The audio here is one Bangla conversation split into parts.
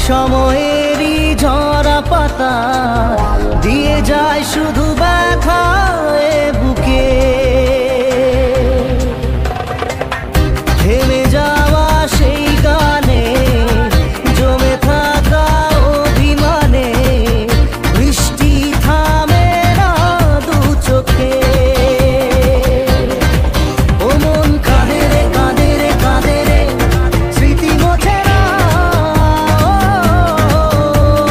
সময়েরই ঝরা পাতা দিয়ে যায় শুধু ব্যথা এ বুকে। থেমে যাওয়া সেই গানে জমে থাকা অভিমানে বৃষ্টি থামে না দু চোখে। ও মন কাঁদে রে কাঁদে রে কাঁদে রে স্মৃতি মোছে না।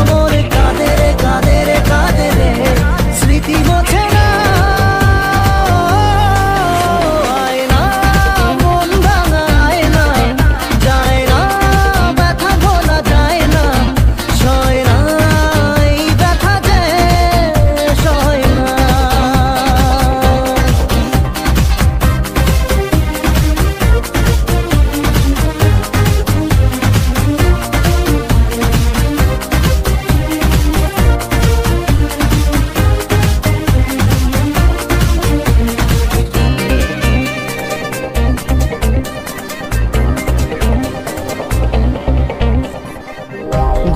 মন কাঁদে রে কাঁদে রে কাঁদে রে স্মৃতি মোছে না। আয় না মন ভাঙা আয় না, যায় না ব্যথা ভোলা যায় না, সয় না এই ব্যথা যে সয় না।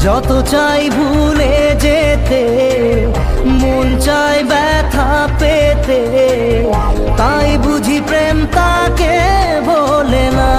যত চাই ভুলে যেতে মন চায় ব্যথা পেতে, তাই বুঝি প্রেম তাকে বলে না।